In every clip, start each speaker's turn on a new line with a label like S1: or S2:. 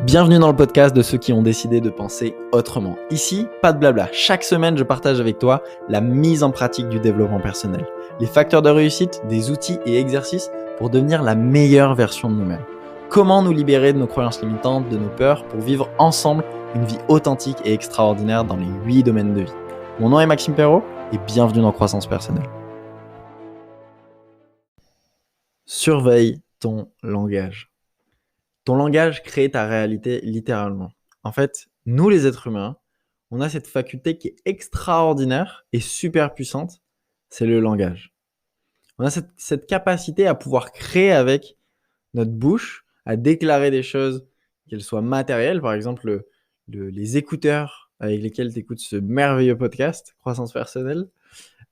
S1: Bienvenue dans le podcast de ceux qui ont décidé de penser autrement. Ici, pas de blabla. Chaque semaine, je partage avec toi la mise en pratique du développement personnel, les facteurs de réussite, des outils et exercices pour devenir la meilleure version de nous-mêmes. Comment nous libérer de nos croyances limitantes, de nos peurs, pour vivre ensemble une vie authentique et extraordinaire dans les 8 domaines de vie. Mon nom est Maxime Perrault et bienvenue dans Croissance Personnelle. Surveille ton langage. Ton langage crée ta réalité littéralement. En fait, nous les êtres humains, on a cette faculté qui est extraordinaire et super puissante, c'est le langage. On a cette capacité à pouvoir créer avec notre bouche, à déclarer des choses, qu'elles soient matérielles, par exemple les écouteurs avec lesquels tu écoutes ce merveilleux podcast, Croissance Personnelle,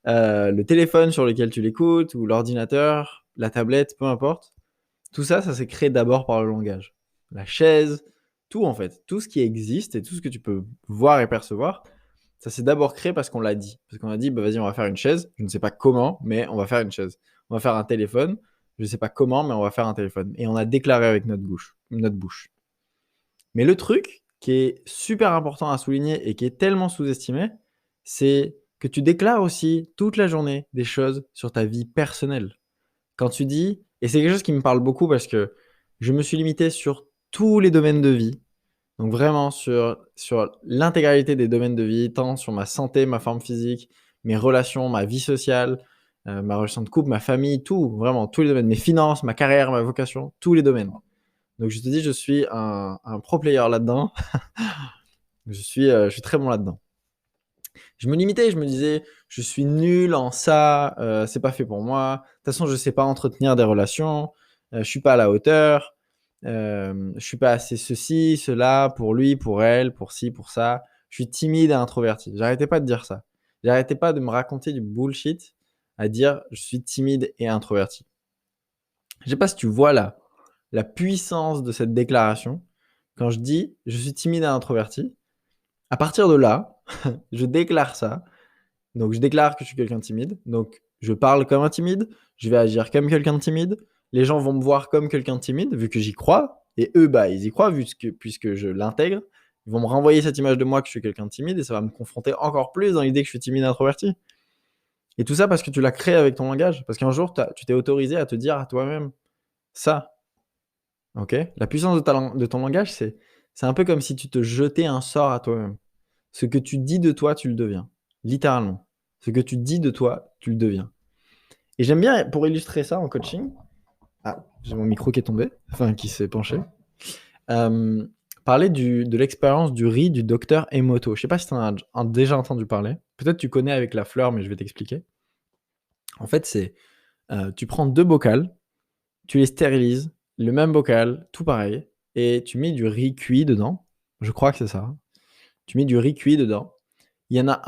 S1: le téléphone sur lequel tu l'écoutes, ou l'ordinateur, la tablette, peu importe. Tout ça, ça s'est créé d'abord par le langage. La chaise, tout en fait, tout ce qui existe et tout ce que tu peux voir et percevoir, ça s'est d'abord créé parce qu'on l'a dit. Parce qu'on a dit, bah, vas-y, on va faire une chaise. Je ne sais pas comment, mais on va faire une chaise. On va faire un téléphone. Je ne sais pas comment, mais on va faire un téléphone. Et on a déclaré avec notre bouche. Mais le truc qui est super important à souligner et qui est tellement sous-estimé, c'est que tu déclares aussi toute la journée des choses sur ta vie personnelle. Quand tu dis, et c'est quelque chose qui me parle beaucoup parce que je me suis limité sur tous les domaines de vie, donc vraiment sur l'intégralité des domaines de vie, tant sur ma santé, ma forme physique, mes relations, ma vie sociale, ma relation de couple, ma famille, tout, vraiment tous les domaines, mes finances, ma carrière, ma vocation, tous les domaines. Donc je te dis, je suis un pro player là-dedans. Je suis très bon là-dedans. Je me limitais, je me disais, je suis nul en ça, c'est pas fait pour moi. De toute façon, je sais pas entretenir des relations, je suis pas à la hauteur, je suis pas assez ceci, cela, pour lui, pour elle, pour ci, pour ça. Je suis timide et introverti. J'arrêtais pas de dire ça. J'arrêtais pas de me raconter du bullshit à dire je suis timide et introverti. Je sais pas si tu vois la puissance de cette déclaration. Quand je dis je suis timide et introverti, à partir de là, je déclare ça. Donc, je déclare que je suis quelqu'un de timide. Donc, je parle comme un timide. Je vais agir comme quelqu'un de timide. Les gens vont me voir comme quelqu'un de timide, vu que j'y crois. Et eux, bah, ils y croient, puisque je l'intègre. Ils vont me renvoyer cette image de moi que je suis quelqu'un de timide et ça va me confronter encore plus dans l'idée que je suis timide et introverti. Et tout ça parce que tu l'as créé avec ton langage. Parce qu'un jour, tu t'es autorisé à te dire à toi-même ça. Ok ? La puissance de ton langage, c'est un peu comme si tu te jetais un sort à toi-même. Ce que tu dis de toi, tu le deviens. Littéralement. Ce que tu dis de toi, tu le deviens. Et j'aime bien, pour illustrer ça en coaching, j'ai mon micro qui est tombé, enfin qui s'est penché, parler de l'expérience du riz du docteur Emoto. Je sais pas si tu en as déjà entendu parler. Peut-être tu connais avec la fleur, mais je vais t'expliquer. En fait, c'est, tu prends 2 bocals, tu les stérilises, le même bocal, tout pareil, et tu mets du riz cuit dedans. Je crois que c'est ça, hein. Tu mets du riz cuit dedans. Il y en a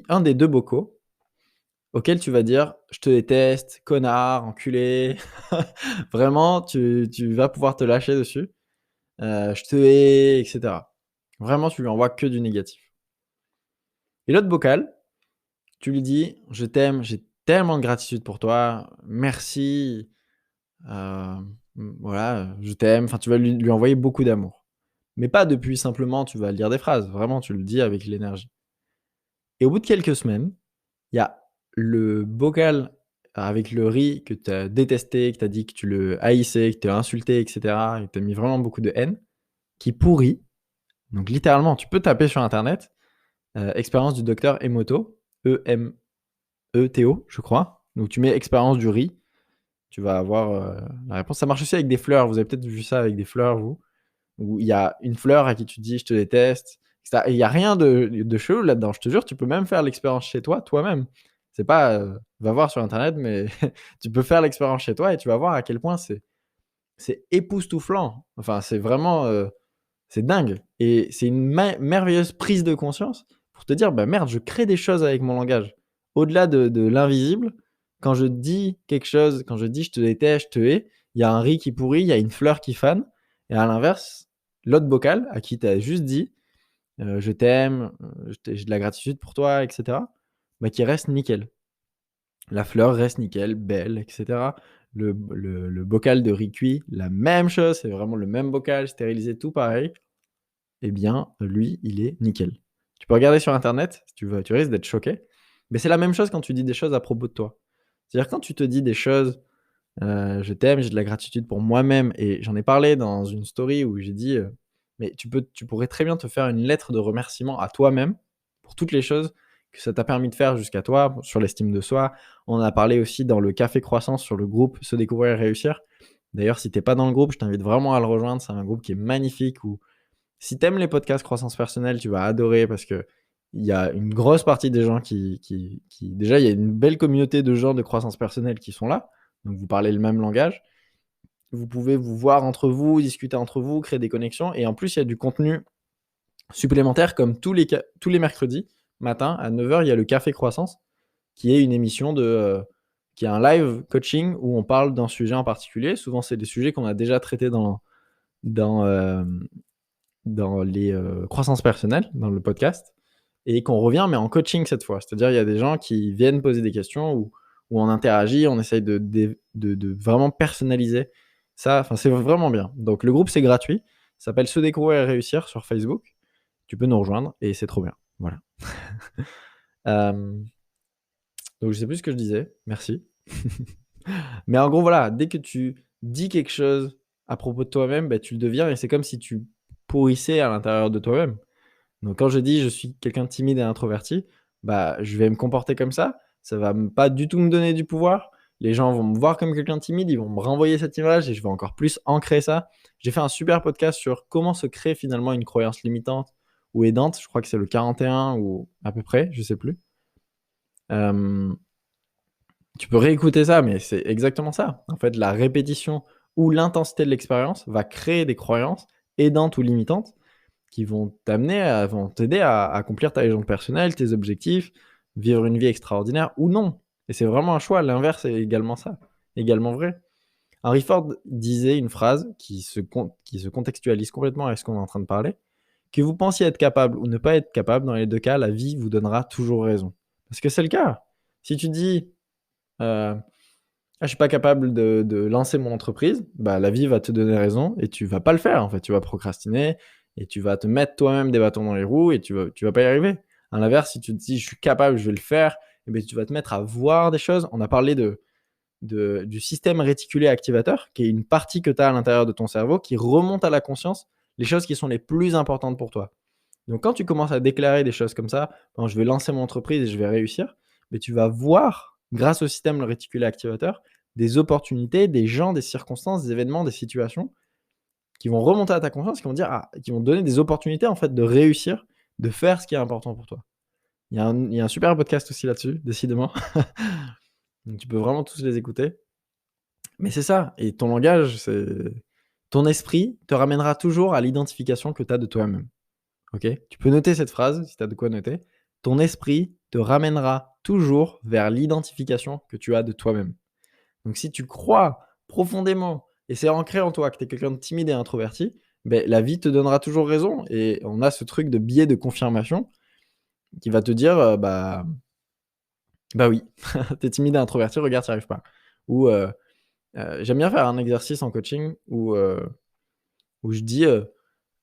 S1: un des 2 bocaux auquel tu vas dire je te déteste, connard, enculé. Vraiment, tu vas pouvoir te lâcher dessus. Je te hais, etc. Vraiment, tu lui envoies que du négatif. Et l'autre bocal, tu lui dis je t'aime, j'ai tellement de gratitude pour toi, merci, voilà, je t'aime. Enfin, tu vas lui envoyer beaucoup d'amour. Mais pas depuis simplement tu vas lire des phrases, vraiment, tu le dis avec l'énergie. Et au bout de quelques semaines, il y a le bocal avec le riz que tu as détesté, que tu as dit que tu le haïssais, que tu as insulté, et cetera, et que tu as mis vraiment beaucoup de haine, qui pourrit. Donc littéralement, tu peux taper sur internet, expérience du docteur Emoto, E-M-E-T-O, je crois. Donc tu mets expérience du riz, tu vas avoir la réponse. Ça marche aussi avec des fleurs, vous avez peut-être vu ça avec des fleurs, vous, où il y a une fleur à qui tu dis je te déteste, etc. Et il n'y a rien de chelou là-dedans, je te jure, tu peux même faire l'expérience chez toi, toi-même. C'est pas, va voir sur internet, mais tu peux faire l'expérience chez toi et tu vas voir à quel point c'est époustouflant. Enfin, c'est vraiment, c'est dingue. Et c'est une merveilleuse prise de conscience pour te dire, bah merde, je crée des choses avec mon langage. Au-delà de l'invisible, quand je dis quelque chose, quand je dis je te déteste, je te hais, il y a un riz qui pourrit, il y a une fleur qui fane. Et à l'inverse, l'autre bocal à qui tu as juste dit je t'aime, j'ai de la gratitude pour toi, etc., bah, qui reste nickel. La fleur reste nickel, belle, etc. le bocal de riz cuit, la même chose, c'est vraiment le même bocal, stérilisé, tout pareil. Eh bien, lui, il est nickel. Tu peux regarder sur internet, si tu veux, tu risques d'être choqué. Mais c'est la même chose quand tu dis des choses à propos de toi. C'est-à-dire quand tu te dis des choses, «Je t'aime, j'ai de la gratitude pour moi-même» et j'en ai parlé dans une story où j'ai dit, mais tu pourrais très bien te faire une lettre de remerciement à toi-même pour toutes les choses que ça t'a permis de faire jusqu'à toi, sur l'estime de soi. On en a parlé aussi dans le café croissance sur le groupe Se découvrir et réussir. D'ailleurs, si tu es pas dans le groupe, je t'invite vraiment à le rejoindre. C'est un groupe qui est magnifique où si tu aimes les podcasts croissance personnelle, tu vas adorer parce qu'il y a une grosse partie des gens qui déjà, il y a une belle communauté de gens de croissance personnelle qui sont là, donc vous parlez le même langage. Vous pouvez vous voir entre vous, discuter entre vous, créer des connexions et en plus, il y a du contenu supplémentaire comme tous les mercredis matin à 9h, il y a le café croissance qui est une émission qui est un live coaching où on parle d'un sujet en particulier. Souvent, c'est des sujets qu'on a déjà traités dans, dans les croissances personnelles, dans le podcast, et qu'on revient, mais en coaching cette fois. C'est-à-dire, il y a des gens qui viennent poser des questions où on interagit, on essaye de vraiment personnaliser ça. Enfin, c'est vraiment bien. Donc, le groupe, c'est gratuit. Ça s'appelle Se découvrir et réussir sur Facebook. Tu peux nous rejoindre et c'est trop bien. Voilà. Donc, je sais plus ce que je disais. Merci. Mais en gros, voilà, dès que tu dis quelque chose à propos de toi-même, bah, tu le deviens et c'est comme si tu pourrissais à l'intérieur de toi-même. Donc quand je dis: «Je suis quelqu'un de timide et introverti», bah, je vais me comporter comme ça va pas du tout me donner du pouvoir. Les gens vont me voir comme quelqu'un de timide, ils vont me renvoyer cette image et je vais encore plus ancrer ça. J'ai fait un super podcast sur comment se créer finalement une croyance limitante ou aidante, je crois que c'est le 41 ou à peu près, je sais plus. Hem, Tu peux réécouter ça, mais c'est exactement ça. En fait, la répétition ou l'intensité de l'expérience va créer des croyances aidantes ou limitantes qui vont t'aider à accomplir ta légende personnelle, tes objectifs, vivre une vie extraordinaire ou non. Et c'est vraiment un choix. L'inverse est également ça, également vrai. Henry Ford disait une phrase qui se contextualise complètement avec ce qu'on est en train de parler. Que vous pensiez être capable ou ne pas être capable, dans les deux cas, la vie vous donnera toujours raison. Parce que c'est le cas. Si tu dis, je suis pas capable de lancer mon entreprise, bah, la vie va te donner raison et tu vas pas le faire, en fait. Tu vas procrastiner et tu vas te mettre toi-même des bâtons dans les roues et tu vas pas y arriver. À l'inverse, si tu te dis: «Je suis capable, je vais le faire», et beh, tu vas te mettre à voir des choses. On a parlé du système réticulé activateur, qui est une partie que tu as à l'intérieur de ton cerveau qui remonte à la conscience les choses qui sont les plus importantes pour toi. Donc quand tu commences à déclarer des choses comme ça: «Bon, je vais lancer mon entreprise et je vais réussir», mais tu vas voir, grâce au système réticulé activateur, des opportunités, des gens, des circonstances, des événements, des situations qui vont remonter à ta conscience, qui vont dire qui vont te donner des opportunités en fait de réussir, de faire ce qui est important pour toi. Il y a un super podcast aussi là-dessus, décidément. Donc tu peux vraiment tous les écouter. Mais c'est ça, et ton langage, ton esprit te ramènera toujours à l'identification que tu as de toi-même. OK? Tu peux noter cette phrase si tu as de quoi noter. Ton esprit te ramènera toujours vers l'identification que tu as de toi-même. Donc si tu crois profondément et c'est ancré en toi que tu es quelqu'un de timide et introverti, beh, la vie te donnera toujours raison et on a ce truc de biais de confirmation qui va te dire, «Bah oui, tu es timide et introverti, regarde, tu y arrives pas». Ou, j'aime bien faire un exercice en coaching où je dis,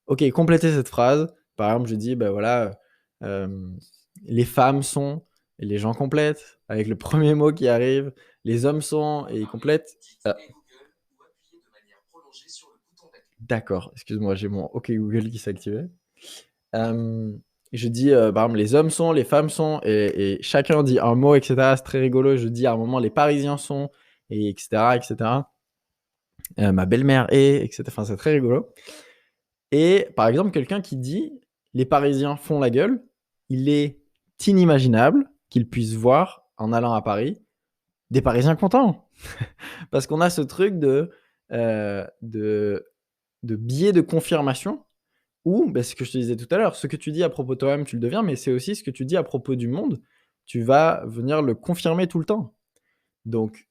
S1: OK, complétez cette phrase. Par exemple, je dis, bah, voilà, «Les femmes sont» et les gens complètent avec le premier mot qui arrive. «Les hommes sont» et ils complètent. Heu D'accord, excuse-moi, j'ai mon OK Google qui s'est activé. Je dis, par exemple: «Les hommes sont, les femmes sont» et chacun dit un mot et cetera. C'est très rigolo. Je dis à un moment: «Les Parisiens sont» et cetera et cetera. «Ma belle-mère est» et cetera. Enfin, c'est très rigolo. Et par exemple, quelqu'un qui dit: «Les Parisiens font la gueule», il est inimaginable qu'il puisse voir, en allant à Paris, des Parisiens contents. Parce qu'on a ce truc heu, de de biais de confirmation où, bah, ce que je te disais tout à l'heure, ce que tu dis à propos de toi-même, tu le deviens, mais c'est aussi ce que tu dis à propos du monde, tu vas venir le confirmer tout le temps. Donc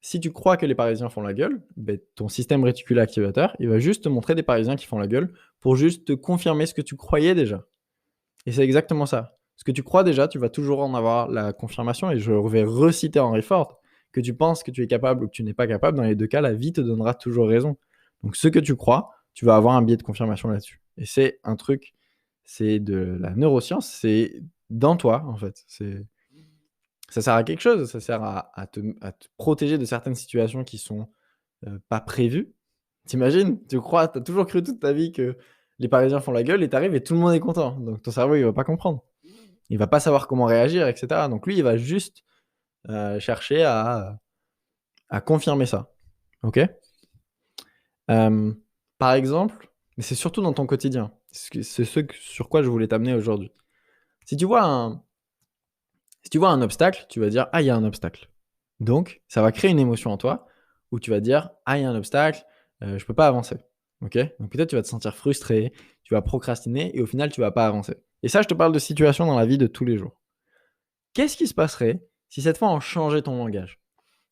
S1: si tu crois que les Parisiens font la gueule, beh, ton système réticulé activateur, il va juste te montrer des Parisiens qui font la gueule pour juste te confirmer ce que tu croyais déjà. Et c'est exactement ça. Ce que tu crois déjà, tu vas toujours en avoir la confirmation et je vais reciter Henry Ford que tu penses que tu es capable ou que tu n'es pas capable, dans les deux cas, la vie te donnera toujours raison. Donc, ce que tu crois, tu vas avoir un biais de confirmation là-dessus. Et c'est un truc, c'est de la neuroscience, c'est dans toi, en fait. Ça sert à quelque chose, ça sert à te protéger de certaines situations qui sont pas prévues. T'imagines, tu as toujours cru toute ta vie que les Parisiens font la gueule et t'arrives et tout le monde est content. Donc ton cerveau, il va pas comprendre. Il va pas savoir comment réagir, et cetera. Donc lui, il va juste chercher à confirmer ça. OK? Par exemple, mais c'est surtout dans ton quotidien. C'est sur quoi je voulais t'amener aujourd'hui. Si tu vois un obstacle, tu vas dire: «Ah, il y a un obstacle». Donc ça va créer une émotion en toi où tu vas dire: «Ah, il y a un obstacle, je peux pas avancer». OK? Donc peut-être tu vas te sentir frustré, tu vas procrastiner et au final tu vas pas avancer. Et ça, je te parle de situations dans la vie de tous les jours. Qu'est-ce qui se passerait si cette fois on changeait ton langage?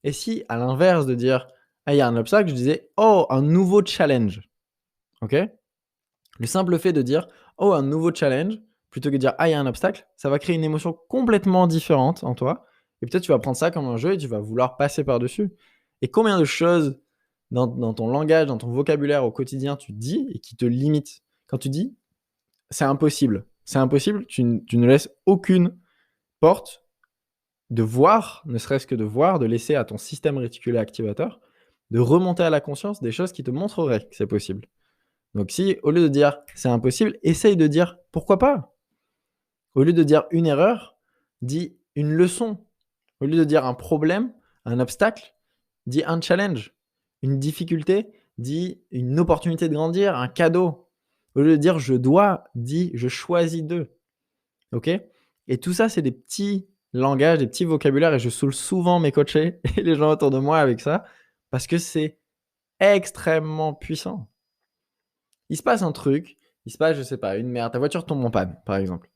S1: Et si à l'inverse de dire: «Ah, il y a un obstacle», je disais: «Oh, un nouveau challenge». OK? Le simple fait de dire: «Oh, un nouveau challenge», plutôt que de dire: «Ah, il y a un obstacle», ça va créer une émotion complètement différente en toi et peut-être tu vas prendre ça comme un jeu et tu vas vouloir passer par-dessus. Et combien de choses dans ton langage, dans ton vocabulaire au quotidien, tu dis et qui te limitent? Quand tu dis: c'est impossible», tu ne laisses aucune porte de voir, ne serait-ce que de voir, de laisser à ton système réticulé activateur, de remonter à la conscience des choses qui te montreraient que c'est possible. Donc si, au lieu de dire: «C'est impossible», essaye de dire: «Pourquoi pas?» Au lieu de dire une erreur, dis une leçon. Au lieu de dire un problème, un obstacle, dis un challenge. Une difficulté, dis une opportunité de grandir, un cadeau. Au lieu de dire: «Je dois», dis: «Je choisis de». OK? Et tout ça, c'est des petits langages, des petits vocabulaires et je saoule souvent mes coachés et les gens autour de moi avec ça parce que c'est extrêmement puissant. Il se passe un truc, il se passe, je sais pas, une merde, ta voiture tombe en panne, par exemple.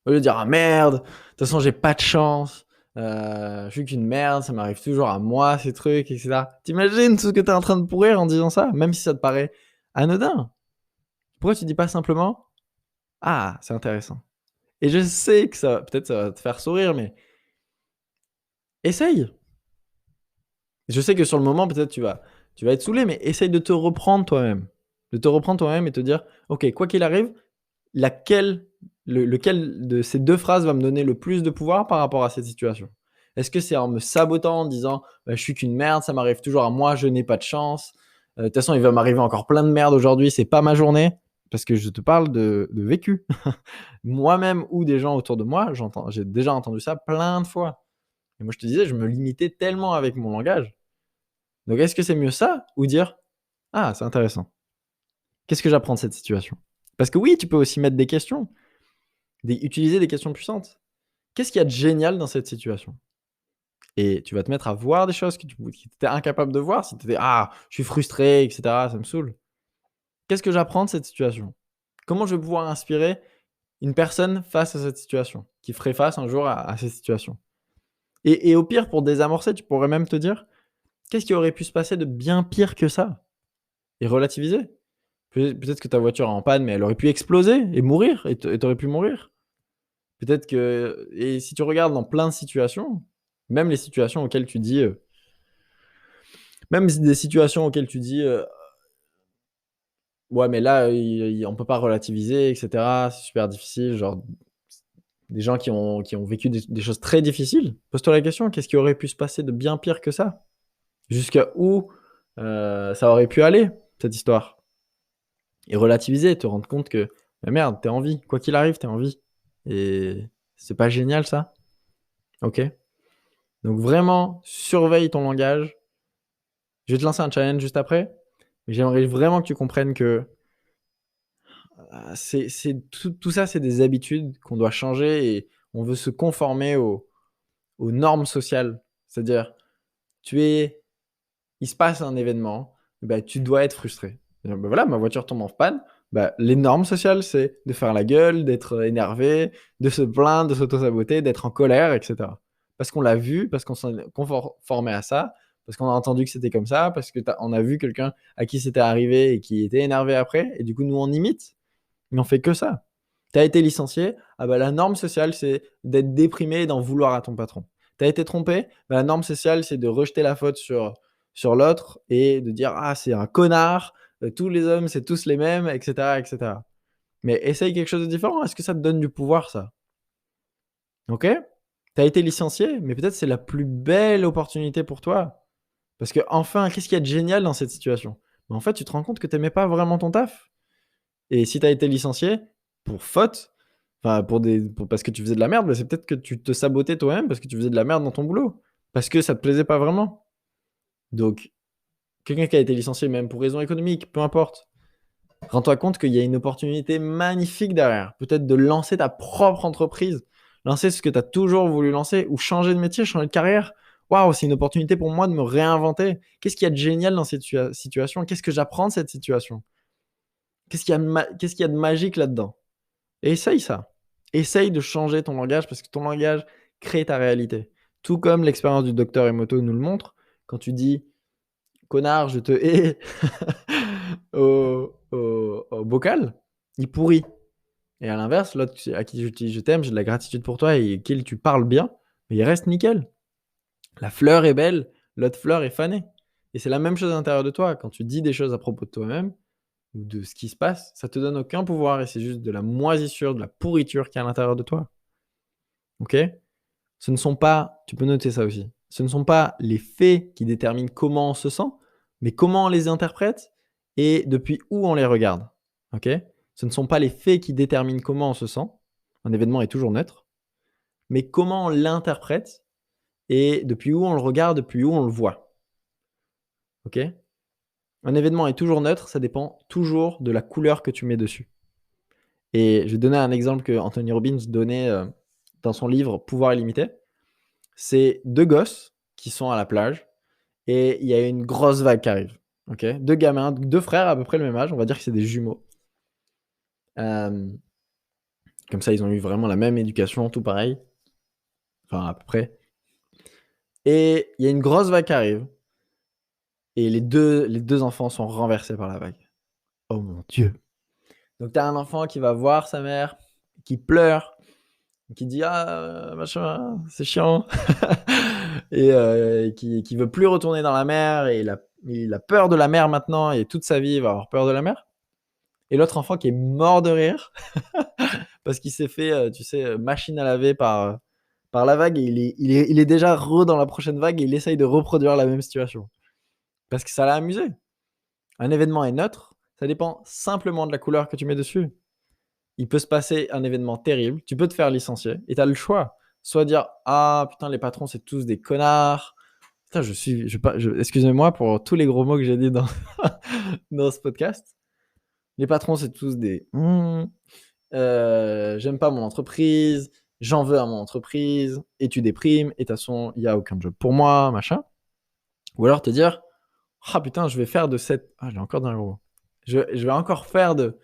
S1: Au lieu de dire: «Ah merde, de toute façon j'ai pas de chance, je suis qu'une merde, ça m'arrive toujours à moi ces trucs et cetera». Tu tout ce que tu es en train de pourrir en disant ça? Même si ça te paraît anodin. Pourquoi tu dis pas simplement: «Ah, c'est intéressant» et je sais que ça va te faire sourire, mais essaye! Je sais que sur le moment, peut-être tu vas être saoulé, mais essaye de te reprendre toi-même. De te reprendre toi-même et te dire: «OK, quoi qu'il arrive, laquelle lequel de ces 2 phrases va me donner le plus de pouvoir par rapport à cette situation? Est-ce que c'est en me sabotant, en disant: «Bah, je suis qu'une merde, ça m'arrive toujours à moi, je n'ai pas de chance, de toute façon, il va m'arriver encore plein de merde aujourd'hui, c'est pas ma journée», parce que je te parle de vécu. Moi-même ou des gens autour de moi, j'ai déjà entendu ça plein de fois et moi, je te disais, je me limitais tellement avec mon langage. Donc est-ce que c'est mieux ça ou dire: «Ah, c'est intéressant. Qu'est-ce que j'apprends de cette situation?» Parce que oui, tu peux aussi mettre des questions, utiliser des questions puissantes. Qu'est-ce qu'il y a de génial dans cette situation? Et tu vas te mettre à voir des choses que tu étais incapable de voir si tu étais: «Ah, je suis frustré et cetera, ça me saoule». Qu'est-ce que j'apprends de cette situation? Comment je vais pouvoir inspirer une personne face à cette situation, qui ferait face un jour à cette situation? Et au pire, pour désamorcer, tu pourrais même te dire: «Qu'est-ce qui aurait pu se passer de bien pire que ça?» Et relativiser. Peut-être que ta voiture est en panne, mais elle aurait pu exploser et mourir et tu aurais pu mourir. Peut-être que et si tu regardes dans plein de situations, même les situations auxquelles tu dis, même des situations auxquelles tu dis, «Ouais, mais là, on peut pas relativiser et cetera, c'est super difficile», genre des gens qui ont vécu des choses très difficiles. Pose-toi la question: «Qu'est-ce qui aurait pu se passer de bien pire que ça?» Jusqu'à où, ça aurait pu aller, cette histoire? Et relativiser, te rendre compte que, bah, merde, tu es en vie, quoi qu'il arrive, tu es en vie et c'est pas génial ça? OK? Donc vraiment, surveille ton langage. Je vais te lancer un challenge juste après, mais j'aimerais vraiment que tu comprennes que, c'est tout ça, c'est des habitudes qu'on doit changer et on veut se conformer aux normes sociales. C'est-à-dire, tu es il se passe un événement, bah, tu dois être frustré. Bah, voilà, ma voiture tombe en panne, bah, les normes sociales, c'est de faire la gueule, d'être énervé, de se plaindre, de s'auto-saboter, d'être en colère et cetera. Parce qu'on l'a vu, parce qu'on s'en est conformé à ça, parce qu'on a entendu que c'était comme ça, parce qu'on a vu quelqu'un à qui c'était arrivé et qui était énervé après et du coup, nous, on imite, mais on fait que ça. Tu as été licencié, ah bah, la norme sociale, c'est d'être déprimé et d'en vouloir à ton patron. Tu as été trompé, la norme sociale, c'est de rejeter la faute sur l'autre et de dire: «Ah, c'est un connard, tous les hommes, c'est tous les mêmes» et cetera et cetera. Mais essaye quelque chose de différent. Est-ce que ça te donne du pouvoir ça? OK? Tu as été licencié, mais peut-être c'est la plus belle opportunité pour toi. Parce qu'enfin, qu'est-ce qu'il y a de génial dans cette situation? En fait, tu te rends compte que tu aimais pas vraiment ton taf et si tu as été licencié pour faute, enfin parce que tu faisais de la merde, bah, c'est peut-être que tu te sabotais toi-même parce que tu faisais de la merde dans ton boulot. Parce que ça te plaisait pas vraiment. Donc quelqu'un qui a été licencié même pour raison économique, peu importe, rends-toi compte qu'il y a une opportunité magnifique derrière. Peut-être de lancer ta propre entreprise, lancer ce que tu as toujours voulu lancer ou changer de métier, changer de carrière. Waouh, c'est une opportunité pour moi de me réinventer. Qu'est-ce qu'il y a de génial dans cette situation? Qu'est-ce que j'apprends de cette situation? Qu'est-ce qu'il y a de magique là-dedans? Et essaye ça. Essaye de changer ton langage parce que ton langage crée ta réalité. Tout comme l'expérience du docteur Emoto nous le montre, quand tu dis connard, je te hais au bocal, il pourrit. Et à l'inverse, l'autre à qui je dis je t'aime, j'ai de la gratitude pour toi et qu'il tu parles bien, mais il reste nickel. La fleur est belle, l'autre fleur est fanée. Et c'est la même chose à l'intérieur de toi. Quand tu dis des choses à propos de toi-même ou de ce qui se passe, ça te donne aucun pouvoir et c'est juste de la moisissure, de la pourriture qui est à l'intérieur de toi. Ok? Ce ne sont pas, tu peux noter ça aussi, ce ne sont pas les faits qui déterminent comment on se sent, mais comment on les interprète et depuis où on les regarde. Ok? Ce ne sont pas les faits qui déterminent comment on se sent, un événement est toujours neutre, mais comment on l'interprète et depuis où on le regarde, depuis où on le voit. Ok? Un événement est toujours neutre, ça dépend toujours de la couleur que tu mets dessus. Et je vais donner un exemple que Anthony Robbins donnait dans son livre Pouvoir illimité. C'est deux gosses qui sont à la plage et il y a une grosse vague qui arrive. Ok, deux gamins, deux frères à peu près le même âge, on va dire que c'est des jumeaux. Comme ça, ils ont eu vraiment la même éducation, tout pareil. Enfin, à peu près. Et il y a une grosse vague qui arrive. Et les deux enfants sont renversés par la vague. Oh mon Dieu. Donc, tu as un enfant qui va voir sa mère, qui pleure, qui dit ah machin, c'est chiant, et qui veut plus retourner dans la mer et il a peur de la mer maintenant et toute sa vie il va avoir peur de la mer. Et l'autre enfant qui est mort de rire parce qu'il s'est fait, tu sais, machine à laver par la vague et il est déjà dans la prochaine vague et il essaye de reproduire la même situation parce que ça l'a amusé. Un événement est neutre, ça dépend simplement de la couleur que tu mets dessus. Il peut se passer un événement terrible, tu peux te faire licencier et tu as le choix. Soit dire ah putain les patrons c'est tous des connards. Putain excusez-moi pour tous les gros mots que j'ai dit dans dans ce podcast. Les patrons c'est tous des j'aime pas mon entreprise, j'en veux à mon entreprise et tu déprimes et de toute façon il y a aucun job pour moi machin. Ou alors te dire ah putain je vais faire de cette j'ai encore dans le gros. Je vais encore faire de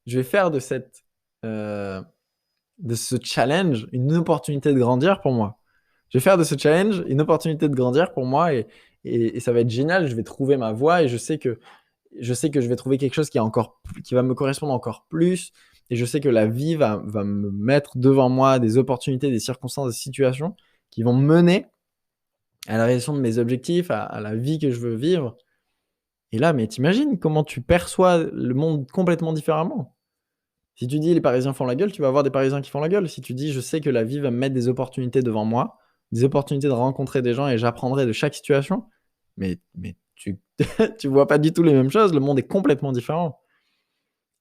S1: je vais faire de cette de ce challenge une opportunité de grandir pour moi. Je vais faire de ce challenge une opportunité de grandir pour moi et ça va être génial. Je vais trouver ma voie et je sais que je vais trouver quelque chose qui va me correspondre encore plus. Et je sais que la vie va me mettre devant moi des opportunités, des circonstances, des situations qui vont me mener à la réalisation de mes objectifs, à la vie que je veux vivre. Et là, mais t'imagines comment tu perçois le monde complètement différemment. Si tu dis les Parisiens font la gueule, tu vas avoir des Parisiens qui font la gueule. Si tu dis je sais que la vie va me mettre des opportunités devant moi, des opportunités de rencontrer des gens et j'apprendrai de chaque situation, mais tu tu vois pas du tout les mêmes choses. Le monde est complètement différent.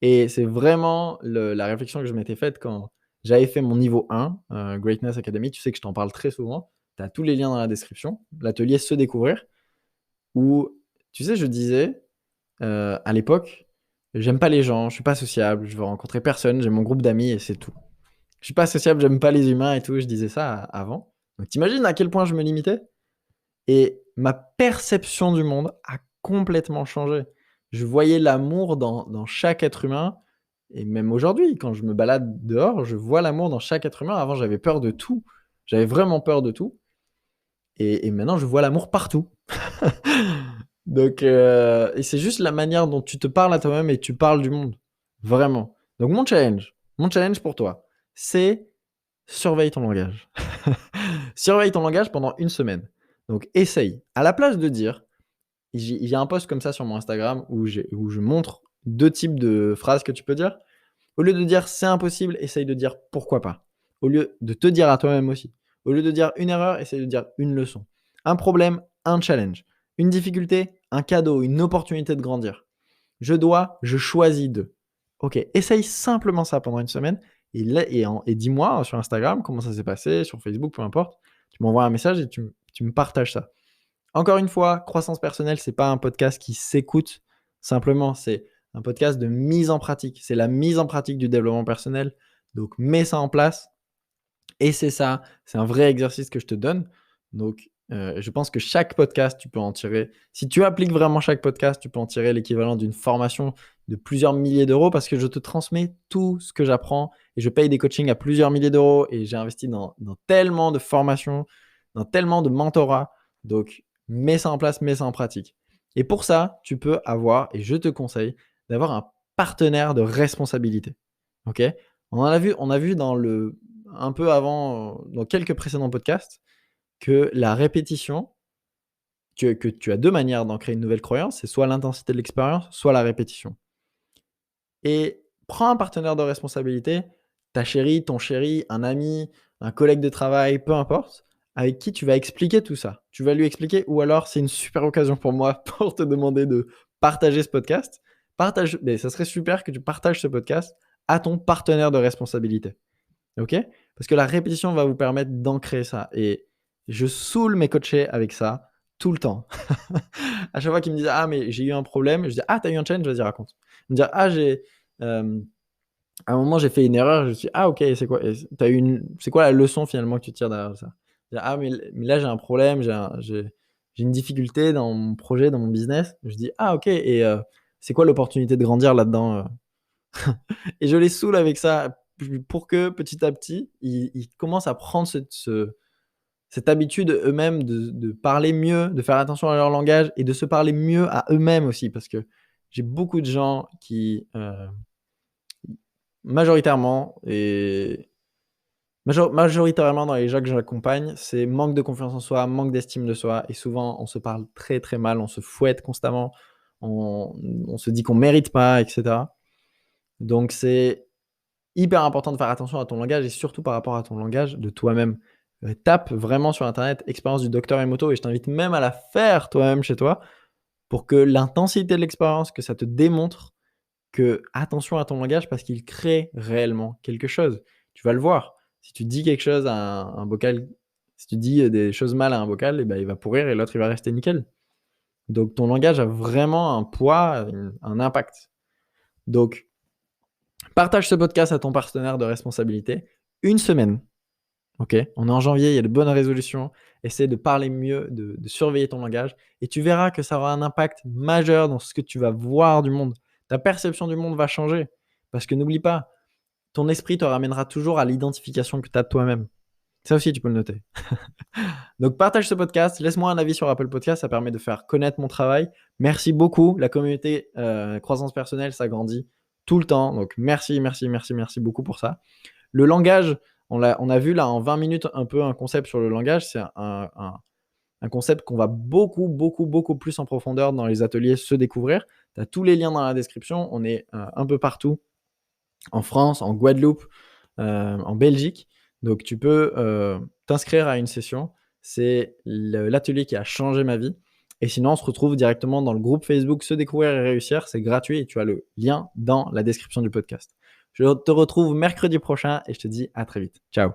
S1: Et c'est vraiment la réflexion que je m'étais faite quand j'avais fait mon niveau 1, Greatness Academy. Tu sais que je t'en parle très souvent. Tu as tous les liens dans la description. L'atelier Se Découvrir, où, tu sais, je disais à l'époque, j'aime pas les gens, je suis pas sociable, je veux rencontrer personne, j'ai mon groupe d'amis et c'est tout. Je suis pas sociable, j'aime pas les humains et tout. Je disais ça avant. Donc t'imagines à quel point je me limitais? Et ma perception du monde a complètement changé. Je voyais l'amour dans chaque être humain et même aujourd'hui, quand je me balade dehors, je vois l'amour dans chaque être humain. Avant, j'avais peur de tout. J'avais vraiment peur de tout et maintenant, je vois l'amour partout. Donc et c'est juste la manière dont tu te parles à toi-même et tu parles du monde. Vraiment. Donc mon challenge pour toi, c'est surveille ton langage. Surveille ton langage pendant une semaine. Donc, essaye. À la place de dire, il y a un post comme ça sur mon Instagram où je montre 2 types de phrases que tu peux dire. Au lieu de dire c'est impossible, essaye de dire pourquoi pas. Au lieu de te dire à toi-même aussi. Au lieu de dire une erreur, essaye de dire une leçon. Un problème, un challenge. Une difficulté, un cadeau, une opportunité de grandir. Je dois, je choisis de. Ok, essaye simplement ça pendant une semaine et dis-moi sur Instagram comment ça s'est passé, sur Facebook, peu importe. Tu m'envoies un message et tu me partages ça. Encore une fois, croissance personnelle, c'est pas un podcast qui s'écoute simplement, c'est un podcast de mise en pratique. C'est la mise en pratique du développement personnel. Donc, mets ça en place. Et c'est ça, c'est un vrai exercice que je te donne. Donc, je pense que chaque podcast, tu peux en tirer. Si tu appliques vraiment chaque podcast, tu peux en tirer l'équivalent d'une formation de plusieurs milliers d'euros parce que je te transmets tout ce que j'apprends et je paye des coachings à plusieurs milliers d'euros et j'ai investi dans tellement de formations, dans tellement de mentorat. Donc, mets ça en place, mets ça en pratique. Et pour ça, tu peux avoir, et je te conseille, d'avoir un partenaire de responsabilité. Ok? On a vu un peu avant, dans quelques précédents podcasts, que la répétition, que tu as 2 manières d'ancrer une nouvelle croyance, c'est soit l'intensité de l'expérience, soit la répétition. Et prends un partenaire de responsabilité, ta chérie, ton chéri, un ami, un collègue de travail, peu importe, avec qui tu vas expliquer tout ça. Tu vas lui expliquer ou alors c'est une super occasion pour moi pour te demander de partager ce podcast. Mais ça serait super que tu partages ce podcast à ton partenaire de responsabilité. OK? Parce que la répétition va vous permettre d'ancrer ça et je saoule mes coachés avec ça tout le temps. À chaque fois qu'ils me disent: «Ah mais j'ai eu un problème», je dis: «Ah, tu as eu un challenge? Vas-y raconte». Ils me disent: «Ah hem, à un moment j'ai fait une erreur». Je dis: «Ah OK, c'est quoi c'est quoi la leçon finalement que tu tires derrière ça?» Je dis: «Ah mais là j'ai un problème, j'ai une difficulté dans mon projet, dans mon business». Je dis: «Ah OK et c'est quoi l'opportunité de grandir là-dedans?» Et je les saoule avec ça pour que petit à petit, ils commencent à prendre cette habitude eux-mêmes de parler mieux, de faire attention à leur langage et de se parler mieux à eux-mêmes aussi. Parce que j'ai beaucoup de gens qui, majoritairement et majoritairement dans les gens que j'accompagne, c'est manque de confiance en soi, manque d'estime de soi et souvent on se parle très, très mal, on se fouette constamment, on on se dit qu'on mérite pas et cetera. Donc c'est hyper important de faire attention à ton langage et surtout par rapport à ton langage de toi-même. Tape vraiment sur internet expérience du docteur Emoto et je t'invite même à la faire toi-même chez toi pour que l'intensité de l'expérience, que ça te démontre que attention à ton langage parce qu'il crée réellement quelque chose. Tu vas le voir. Si tu dis quelque chose à un bocal, si tu dis, des choses mal à un bocal et ben il va pourrir et l'autre il va rester nickel. Donc ton langage a vraiment un poids, un impact. Donc partage ce podcast à ton partenaire de responsabilité. Une semaine, OK? On est en janvier, il y a de bonnes résolutions. Essaie de parler mieux, de surveiller ton langage et tu verras que ça aura un impact majeur dans ce que tu vas voir du monde. Ta perception du monde va changer parce que n'oublie pas, ton esprit te ramènera toujours à l'identification que tu as de toi-même. Ça aussi, tu peux le noter. Donc partage ce podcast, laisse-moi un avis sur Apple Podcast, ça permet de faire connaître mon travail. Merci beaucoup, la communauté, croissance personnelle s'agrandit tout le temps. Donc merci, merci, merci, merci beaucoup pour ça. Le langage, on a vu là en 20 minutes un peu un concept sur le langage. C'est un concept qu'on va beaucoup, beaucoup, beaucoup plus en profondeur dans les ateliers Se Découvrir. Tu as tous les liens dans la description. On est un peu partout, en France, en Guadeloupe, en Belgique. Donc tu peux t'inscrire à une session. C'est l'atelier qui a changé ma vie. Et sinon, on se retrouve directement dans le groupe Facebook Se Découvrir et Réussir. C'est gratuit et tu as le lien dans la description du podcast. Je te retrouve mercredi prochain et je te dis à très vite. Ciao.